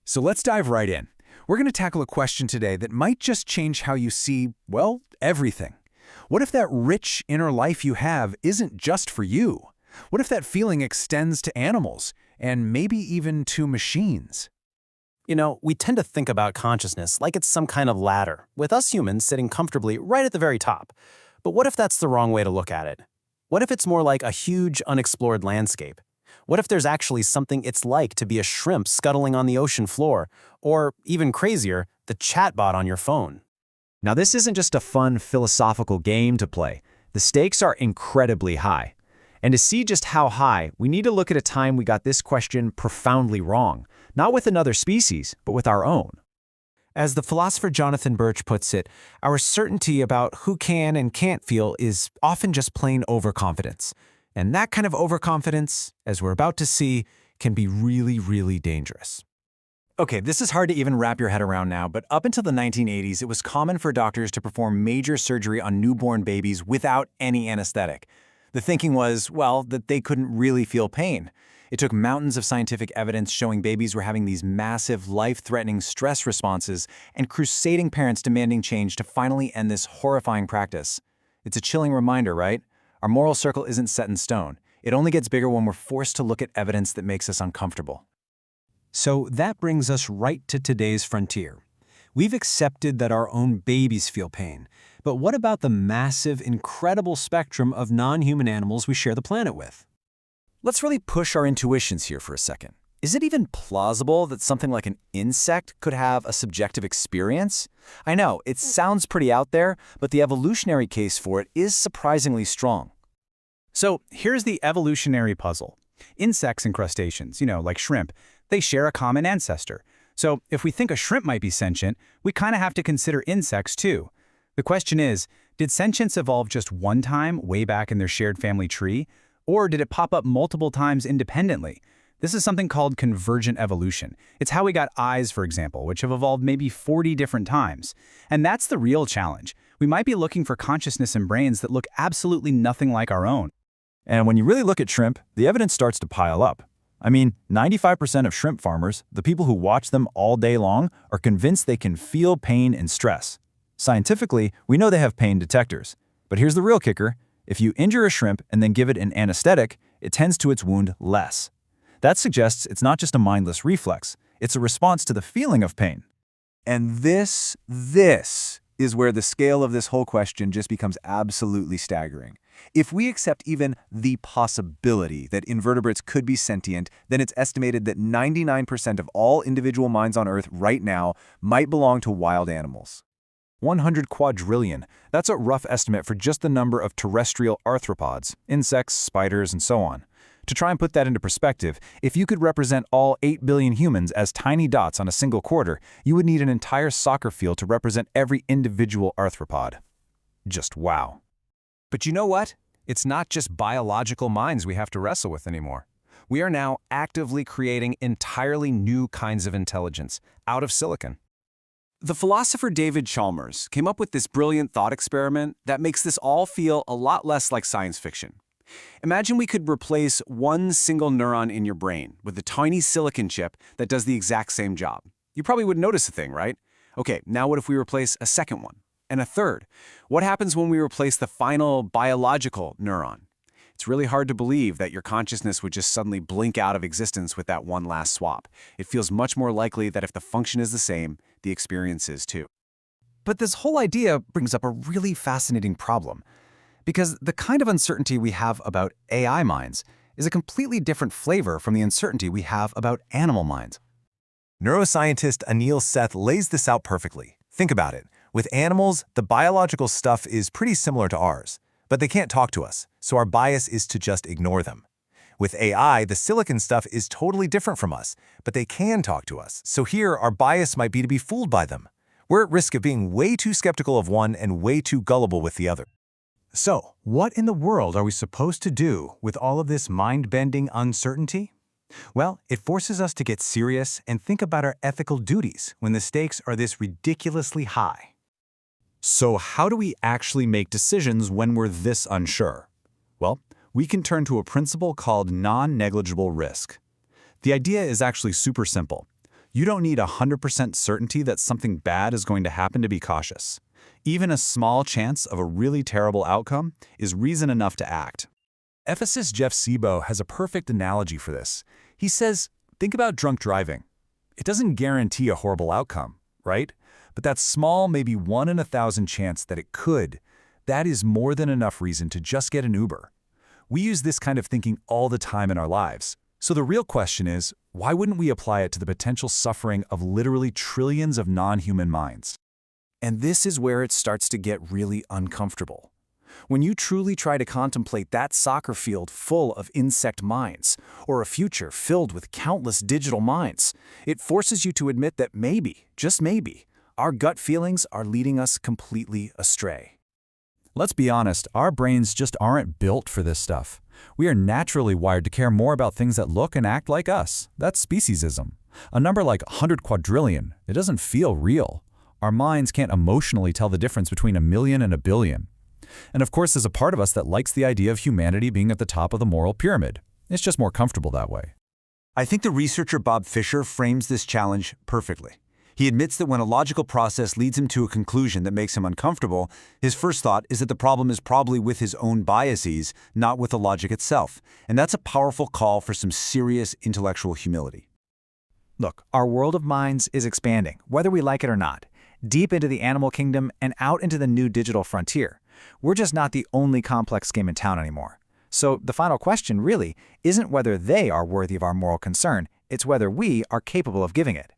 So let's dive right in. We're going to tackle a question today that might just change how you see, well, everything. What if that rich inner life you have isn't just for you? What if that feeling extends to animals and maybe even to machines? You know, we tend to think about consciousness like it's some kind of ladder, with us humans sitting comfortably right at the very top. But what if that's the wrong way to look at it? What if it's more like a huge, unexplored landscape? What if there's actually something it's like to be a shrimp scuttling on the ocean floor, or, even crazier, the chatbot on your phone? Now, this isn't just a fun philosophical game to play. The stakes are incredibly high. And to see just how high, we need to look at a time we got this question profoundly wrong, not with another species, but with our own. As the philosopher Jonathan Birch puts it, our certainty about who can and can't feel is often just plain overconfidence. And that kind of overconfidence, as we're about to see, can be really, really dangerous. Okay, this is hard to even wrap your head around now, but up until the 1980s, it was common for doctors to perform major surgery on newborn babies without any anesthetic. The thinking was, well, that they couldn't really feel pain. It took mountains of scientific evidence showing babies were having these massive, life-threatening stress responses and crusading parents demanding change to finally end this horrifying practice. It's a chilling reminder, right? Our moral circle isn't set in stone. It only gets bigger when we're forced to look at evidence that makes us uncomfortable. So that brings us right to today's frontier. We've accepted that our own babies feel pain. But what about the massive, incredible spectrum of non-human animals we share the planet with? Let's really push our intuitions here for a second. Is it even plausible that something like an insect could have a subjective experience? I know, it sounds pretty out there, but the evolutionary case for it is surprisingly strong. So here's the evolutionary puzzle. Insects and crustaceans, like shrimp, they share a common ancestor. So if we think a shrimp might be sentient, we kind of have to consider insects too. The question is, did sentience evolve just one time way back in their shared family tree? Or did it pop up multiple times independently? This is something called convergent evolution. It's how we got eyes, for example, which have evolved maybe 40 different times. And that's the real challenge. We might be looking for consciousness in brains that look absolutely nothing like our own. And when you really look at shrimp, the evidence starts to pile up. I mean, 95% of shrimp farmers, the people who watch them all day long, are convinced they can feel pain and stress. Scientifically, we know they have pain detectors. But here's the real kicker. If you injure a shrimp and then give it an anesthetic, it tends to its wound less. That suggests it's not just a mindless reflex, it's a response to the feeling of pain. And this is where the scale of this whole question just becomes absolutely staggering. If we accept even the possibility that invertebrates could be sentient, then it's estimated that 99% of all individual minds on Earth right now might belong to wild animals. 100 quadrillion. That's a rough estimate for just the number of terrestrial arthropods, insects, spiders, and so on. To try and put that into perspective, if you could represent all 8 billion humans as tiny dots on a single quarter, you would need an entire soccer field to represent every individual arthropod. Just wow. But you know what? It's not just biological minds we have to wrestle with anymore. We are now actively creating entirely new kinds of intelligence out of silicon. The philosopher David Chalmers came up with this brilliant thought experiment that makes this all feel a lot less like science fiction. Imagine we could replace one single neuron in your brain with a tiny silicon chip that does the exact same job. You probably would notice a thing, right? Okay, now what if we replace a second one and a third? What happens when we replace the final biological neuron? It's really hard to believe that your consciousness would just suddenly blink out of existence with that one last swap. It feels much more likely that if the function is the same, the experience is too. But this whole idea brings up a really fascinating problem. Because the kind of uncertainty we have about AI minds is a completely different flavor from the uncertainty we have about animal minds. Neuroscientist Anil Seth lays this out perfectly. Think about it. With animals, the biological stuff is pretty similar to ours, but they can't talk to us, so our bias is to just ignore them. With AI, the silicon stuff is totally different from us, but they can talk to us, so here our bias might be to be fooled by them. We're at risk of being way too skeptical of one and way too gullible with the other. So, what in the world are we supposed to do with all of this mind-bending uncertainty? Well, it forces us to get serious and think about our ethical duties when the stakes are this ridiculously high. So how do we actually make decisions when we're this unsure? Well, we can turn to a principle called non-negligible risk. The idea is actually super simple. You don't need 100% certainty that something bad is going to happen to be cautious. Even a small chance of a really terrible outcome is reason enough to act. Ethicist Jeff Sebo has a perfect analogy for this. He says, think about drunk driving. It doesn't guarantee a horrible outcome, right? But that small, maybe 1 in 1,000 chance that it could, that is more than enough reason to just get an Uber. We use this kind of thinking all the time in our lives. So the real question is, why wouldn't we apply it to the potential suffering of literally trillions of non-human minds? And this is where it starts to get really uncomfortable. When you truly try to contemplate that soccer field full of insect minds, or a future filled with countless digital minds, it forces you to admit that maybe, just maybe, our gut feelings are leading us completely astray. Let's be honest, our brains just aren't built for this stuff. We are naturally wired to care more about things that look and act like us. That's speciesism. A number like 100 quadrillion, it doesn't feel real. Our minds can't emotionally tell the difference between 1,000,000 and 1,000,000,000. And of course, there's a part of us that likes the idea of humanity being at the top of the moral pyramid. It's just more comfortable that way. I think the researcher Bob Fisher frames this challenge perfectly. He admits that when a logical process leads him to a conclusion that makes him uncomfortable, his first thought is that the problem is probably with his own biases, not with the logic itself. And that's a powerful call for some serious intellectual humility. Look, our world of minds is expanding, whether we like it or not, deep into the animal kingdom and out into the new digital frontier. We're just not the only complex game in town anymore. So the final question really isn't whether they are worthy of our moral concern, it's whether we are capable of giving it.